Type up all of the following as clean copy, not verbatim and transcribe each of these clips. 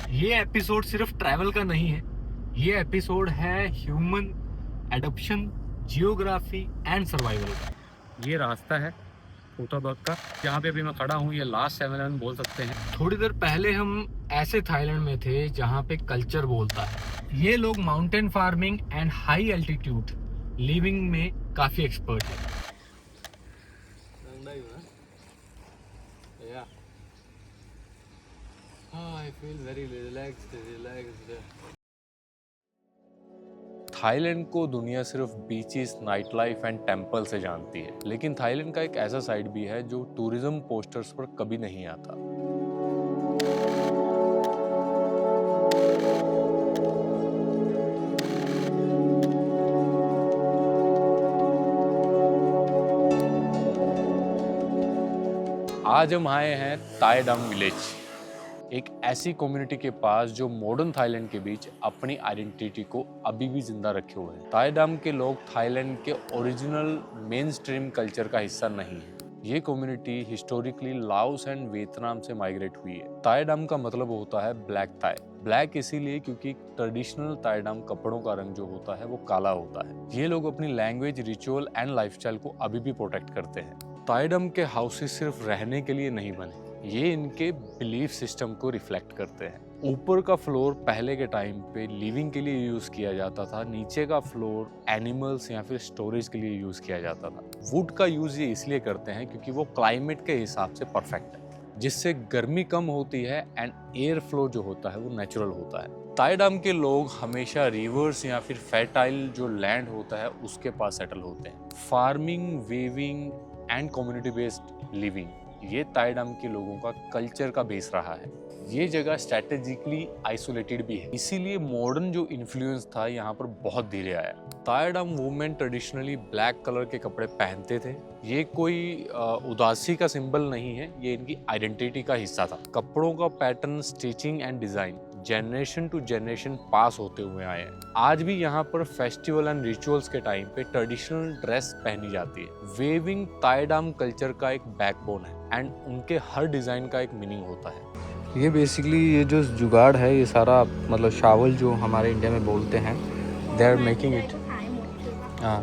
ये एपिसोड सिर्फ ट्रैवल का नहीं है, ये एपिसोड है human adoption, geography and survival का। ये रास्ता है फूटाबर्ग का, जहाँ पे अभी मैं खड़ा हूँ। ये लास्ट 7-11 बोल सकते हैं। थोड़ी देर पहले हम ऐसे थाईलैंड में थे जहाँ पे कल्चर बोलता है। ये लोग mountain farming and high altitude living में काफी एक्सपर्ट है। I feel very relaxed. Thailand को दुनिया सिर्फ beaches, night life and temple से जानती है, लेकिन थाईलैंड का एक ऐसा साइड भी है जो टूरिज्म पोस्टर्स पर कभी नहीं आता। आज हम आए हैं ताय डाम विलेज, एक ऐसी कम्युनिटी के पास जो मॉडर्न थाईलैंड के बीच अपनी आइडेंटिटी को अभी भी जिंदा रखे हुए हैं। ताय डाम के लोग थाईलैंड के ओरिजिनल मेन स्ट्रीम कल्चर का हिस्सा नहीं है। ये community historically Laos and Vietnam से माइग्रेट हुई है। ताय डाम का मतलब होता है ब्लैक थाई। ब्लैक इसीलिए क्योंकि ट्रेडिशनल ताय डाम कपड़ों का रंग जो होता है वो काला होता है। ये लोग अपनी लैंग्वेज, रिचुअल एंड लाइफस्टाइल को अभी भी प्रोटेक्ट करते हैं। ताय डाम के हाउसेस सिर्फ रहने के लिए नहीं बने, ये इनके बिलीफ सिस्टम को रिफ्लेक्ट करते हैं। ऊपर का फ्लोर पहले के टाइम पे लिविंग के लिए यूज किया जाता था, नीचे का फ्लोर एनिमल्स या फिर स्टोरेज के लिए यूज किया जाता था। वुड का यूज ये इसलिए करते हैं क्योंकि वो क्लाइमेट के हिसाब से परफेक्ट है, जिससे गर्मी कम होती है एंड एयर फ्लो जो होता है वो नेचुरल होता है। ताय डाम के लोग हमेशा रिवर्स या फिर फर्टाइल जो लैंड होता है उसके पास सेटल होते हैं। Farming, weaving and community based living, ये ताय डाम के लोगों का कल्चर का बेस रहा है। ये जगह स्ट्रेटेजिकली आइसोलेटेड भी है, इसीलिए मॉडर्न जो इन्फ्लुएंस था यहाँ पर बहुत धीरे आया। ताय डाम वुमेन ट्रेडिशनली ब्लैक कलर के कपड़े पहनते थे। ये कोई उदासी का सिंबल नहीं है, ये इनकी आइडेंटिटी का हिस्सा था। कपड़ों का pattern, stitching and design generation to generation pass होते हुए आए हैं। आज भी यहाँ पर फेस्टिवल एंड रिचुअल्स के टाइम पे ट्रेडिशनल ड्रेस पहनी जाती है। वेविंग ताय डाम कल्चर का एक बैकबोन है एंड उनके हर डिजाइन का एक मीनिंग होता है। ये बेसिकली ये जो जुगाड़ है, ये सारा मतलब शावल जो हमारे इंडिया में बोलते हैं, दे आर मेकिंग इट। हाँ,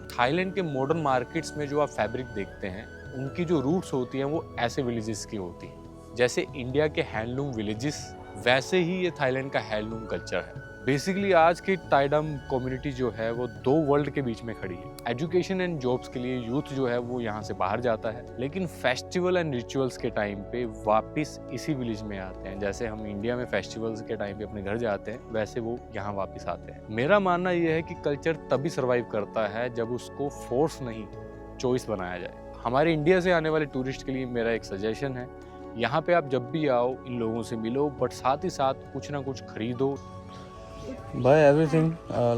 थाईलैंड के मॉडर्न मार्केट्स में जो आप फैब्रिक देखते हैं, उनकी जो रूट्स होती हैं वो ऐसे विलेजेस की होती हैं। जैसे इंडिया के हैंडलूम विलेजेस, वैसे ही ये थाईलैंड का हैंडलूम कल्चर है। बेसिकली आज की ताय डाम कम्युनिटी जो है वो दो वर्ल्ड के बीच में खड़ी है। एजुकेशन एंड जॉब्स के लिए यूथ जो है वो यहाँ से बाहर जाता है, लेकिन फेस्टिवल एंड रिचुअल्स के टाइम पे वापस इसी विलेज में आते हैं। जैसे हम इंडिया में फेस्टिवल्स के टाइम पे अपने घर जाते हैं, वैसे वो यहाँ वापस आते हैं। मेरा मानना ये है कि कल्चर तभी सर्वाइव करता है जब उसको फोर्स नहीं, चॉइस बनाया जाए। हमारे इंडिया से आने वाले टूरिस्ट के लिए मेरा एक सजेशन है, यहाँ पे आप जब भी आओ इन लोगों से मिलो, बट साथ ही साथ कुछ ना कुछ खरीदो। buy everything,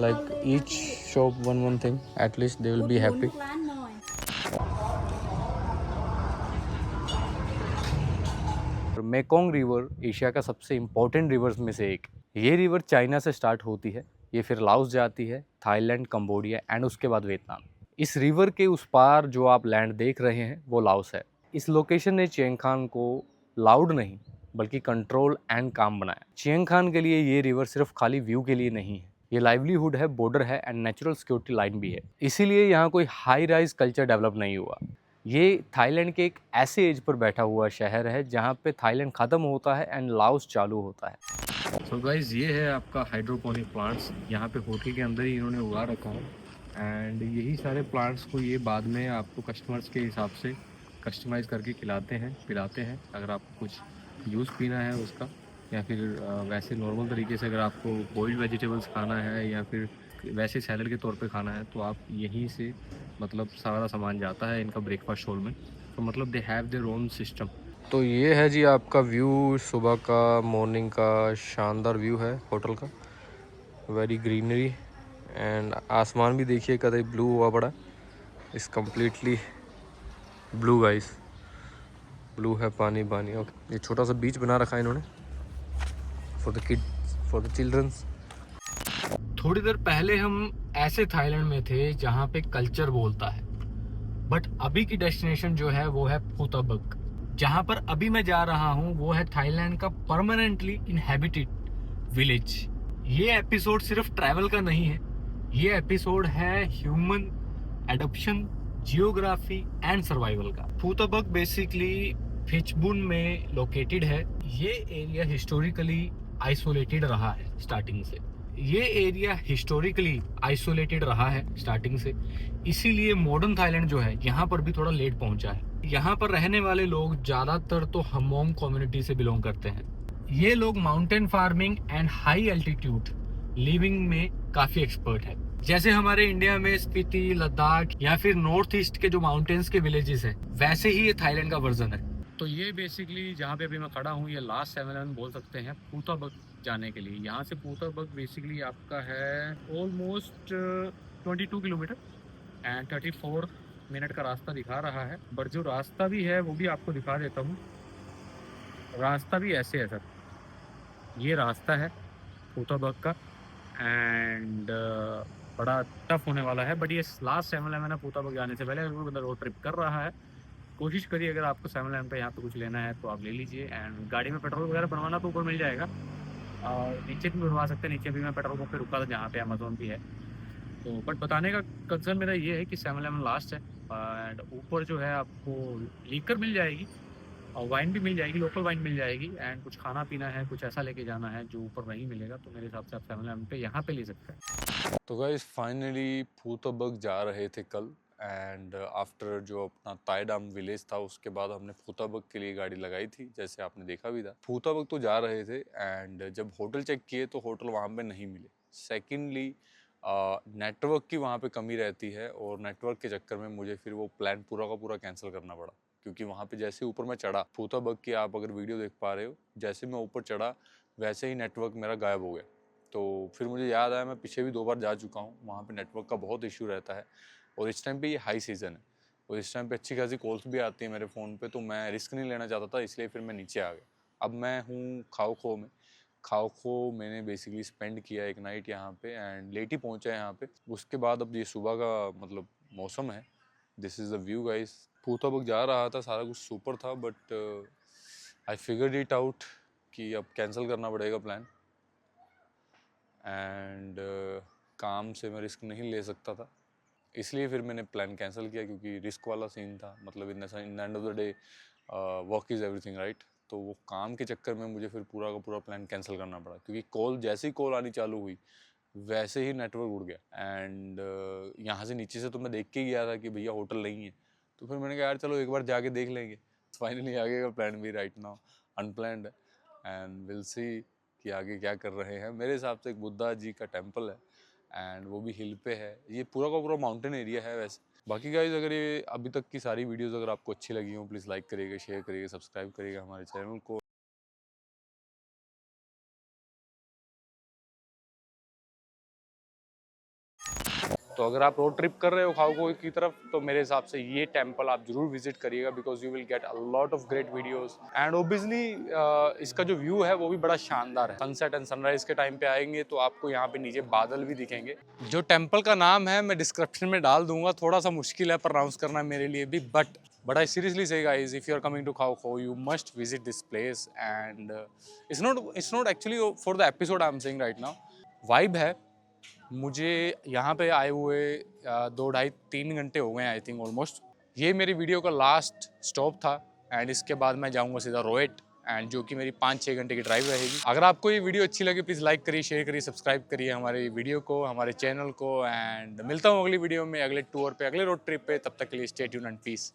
like each shop one thing, at least they will be happy. Mekong river Asia का सबसे इम्पोर्टेंट रिवर्स में से एक। ये रिवर चाइना से स्टार्ट होती है, ये फिर लाओस जाती है, थाईलैंड, कंबोडिया एंड उसके बाद वियतनाम। इस रिवर के उस पार जो आप लैंड देख रहे हैं वो लाओस है। इस लोकेशन ने चियांग खान को लाउड नहीं बल्कि कंट्रोल एंड काम बनाया। चियांग खान के लिए ये रिवर सिर्फ खाली व्यू के लिए नहीं है, ये लाइवलीहुड है, बॉर्डर है एंड नेचुरल सिक्योरिटी लाइन भी है। इसीलिए यहाँ कोई हाई राइज कल्चर डेवलप नहीं हुआ। ये थाईलैंड के एक ऐसे एज पर बैठा हुआ शहर है जहाँ पे थाईलैंड खत्म होता है एंड लाओस चालू होता है। सो गाइस, ये है आपका हाइड्रोपोनिक प्लांट्स। यहाँ पे होटल के अंदर ही इन्होंने उगा रखा है एंड यही सारे प्लांट्स को ये बाद में आपको कस्टमर्स के हिसाब से कस्टमाइज़ करके खिलाते हैं, पिलाते हैं। अगर आपको कुछ जूस पीना है उसका, या फिर वैसे नॉर्मल तरीके से अगर आपको बॉइल्ड वेजिटेबल्स खाना है या फिर वैसे सैलड के तौर पे खाना है, तो आप यहीं से मतलब सारा सामान जाता है इनका ब्रेकफास्ट हॉल में। तो मतलब they have their own system. तो ये है जी आपका व्यू, सुबह का, मॉर्निंग का शानदार व्यू है होटल का। वेरी ग्रीनरी एंड आसमान भी देखिए कतई ब्लू हुआ पड़ा, इस कम्प्लीटली ब्लू गाइस, ब्लू है पानी पानी। ओके, ये छोटा सा बीच बना रखा है इन्होंने for the kids, for the childrens. थोड़ी देर पहले हम ऐसे थाईलैंड में थे जहाँ पे कल्चर बोलता है, बट अभी की डेस्टिनेशन जो है वो है फूटाबर्ग। जहाँ पर अभी मैं जा रहा हूँ वो है थाईलैंड का परमानेंटली इनहेबिटेड विलेज। ये एपिसोड सिर्फ ट्रैवल का नहीं है, ये एपिसोड है human adoption, geography and survival का। फूताबक बेसिकली फिचबुन में लोकेटेड है। ये एरिया हिस्टोरिकली आइसोलेटेड रहा है स्टार्टिंग से। ये एरिया हिस्टोरिकली आइसोलेटेड रहा है स्टार्टिंग से, इसीलिए मॉडर्न थाईलैंड जो है यहाँ पर भी थोड़ा लेट पहुंचा है। यहाँ पर रहने वाले लोग ज्यादातर तो हमोंग कम्युनिटी से बिलोंग करते हैं। ये लोग mountain farming and high altitude living में काफी एक्सपर्ट है। जैसे हमारे इंडिया में स्पीति, लद्दाख या फिर नॉर्थ ईस्ट के जो माउंटेन्स के विलेजेस हैं, वैसे ही ये थाईलैंड का वर्जन है। तो ये बेसिकली जहाँ पे अभी मैं खड़ा हूँ, ये लास्ट 7-11 बोल सकते हैं फूताबक जाने के लिए। यहाँ से फूताबक बेसिकली आपका है ऑलमोस्ट 22 किलोमीटर एंड 34 मिनट का रास्ता दिखा रहा है। बट जो रास्ता भी है वो भी आपको दिखा देता हूँ। रास्ता भी ऐसे है सर, ये रास्ता है फूताबक का एंड बड़ा टफ होने वाला है। बट ये लास्ट 7-11 है फूताबक जाने से पहले। अगर कोई बंदा रोड ट्रिप कर रहा है, कोशिश करिए अगर आपको 7-11 पे यहाँ पे कुछ लेना है तो आप ले लीजिए। एंड गाड़ी में पेट्रोल वगैरह बनवाना तो ऊपर मिल जाएगा, और नीचे भी बनवा सकते हैं। नीचे भी मैं पेट्रोल पंप पे रुका था जहाँ पे अमेजोन भी है। तो बट बताने का कंसर्न मेरा ये है कि 7-11 लास्ट है एंड ऊपर जो है आपको लीकर मिल जाएगी और वाइन भी मिल जाएगी, लोकल वाइन मिल जाएगी। एंड कुछ खाना पीना है, कुछ ऐसा लेके जाना है जो ऊपर नहीं मिलेगा, तो मेरे हिसाब से आप 7-11 पे यहाँ पे ले सकते हैं। तो गाइस फाइनली फूताबक जा रहे थे कल एंड आफ्टर जो अपना ताइडाम विलेज था उसके बाद हमने फूताबक के लिए गाड़ी लगाई थी, जैसे आपने देखा भी था। फूताबक तो जा रहे थे एंड जब होटल चेक किए तो होटल वहाँ पे नहीं मिले। सेकेंडली नेटवर्क की वहाँ पे कमी रहती है और नेटवर्क के चक्कर में मुझे फिर वो प्लान पूरा का पूरा कैंसिल करना पड़ा, क्योंकि वहाँ पे जैसे ऊपर मैं चढ़ा फूताबक की, आप अगर वीडियो देख पा रहे हो, जैसे मैं ऊपर चढ़ा वैसे ही नेटवर्क मेरा गायब हो गया। तो फिर मुझे याद आया मैं पीछे भी 2 बार जा चुका हूँ, वहाँ पे नेटवर्क का बहुत इशू रहता है और इस टाइम पे ये हाई सीज़न है और इस टाइम पे अच्छी खासी कॉल्स भी आती है मेरे फ़ोन पे, तो मैं रिस्क नहीं लेना चाहता था, इसलिए फिर मैं नीचे आ गया। अब मैं हूँ खाओ खो में। खाओ खो मैंने बेसिकली स्पेंड किया एक नाइट यहाँ पे एंड लेट ही पहुँचा यहाँ पे। उसके बाद अब ये सुबह का मतलब मौसम है, this is the view guys. फूताबक जा रहा था, सारा कुछ सुपर था, but I figured it out कि अब कैंसिल करना पड़ेगा प्लान एंड काम से मैं रिस्क नहीं ले सकता था, इसलिए फिर मैंने प्लान कैंसिल किया, क्योंकि रिस्क वाला सीन था। मतलब in the end of the day work is everything right. तो वो काम के चक्कर में मुझे फिर पूरा का पूरा प्लान कैंसिल करना पड़ा, क्योंकि कॉल जैसे ही कॉल आनी चालू हुई वैसे ही नेटवर्क उड़ गया एंड यहाँ से नीचे से तो मैं देख के ही गया था कि भैया होटल नहीं है। तो फिर मैंने कहा यार चलो एक बार जाके देख लेंगे। फाइनली आगे का प्लान भी राइट नाउ अनप्लैंड है एंड विल सी कि आगे क्या कर रहे हैं। मेरे हिसाब से एक बुद्धा जी का टेम्पल है एंड वो भी हिल पे है। ये पूरा का पूरा माउंटेन एरिया है वैसे। बाकी गाइज अगर ये अभी तक की सारी वीडियोस अगर आपको अच्छी लगी हो, प्लीज़ लाइक करिएगा, शेयर करिएगा, सब्सक्राइब करिएगा हमारे चैनल को। तो अगर आप रोड ट्रिप कर रहे हो खाओ खो की तरफ, तो मेरे हिसाब से ये टेम्पल आप जरूर विजिट करिएगा, because you will get a lot of great videos and obviously इसका जो व्यू है वो भी बड़ा शानदार है। सनसेट एंड सनराइज के टाइम पे आएंगे तो आपको यहाँ पे नीचे बादल भी दिखेंगे। जो टेम्पल का नाम है मैं डिस्क्रिप्शन में डाल दूंगा, थोड़ा सा मुश्किल है प्रोनाउंस करना मेरे लिए भी, but I seriously say guys, if you are coming to Khao Kho, you must visit this place and it's not actually for the episode I'm saying right now. Vibe है। मुझे यहाँ पे आए हुए 2-2.5-3 घंटे हो गए आई थिंक ऑलमोस्ट। ये मेरी वीडियो का लास्ट स्टॉप था एंड इसके बाद मैं जाऊँगा सीधा रोएट एंड जो कि मेरी 5-6 घंटे की ड्राइव रहेगी। अगर आपको ये वीडियो अच्छी लगे प्लीज़ लाइक करिए, शेयर करिए, सब्सक्राइब करिए हमारे वीडियो को, हमारे चैनल को एंड मिलता हूँ अगली वीडियो में, अगले टूर पे, अगले रोड ट्रिप पे। तब तक के लिए स्टे ट्यून्ड एंड पीस।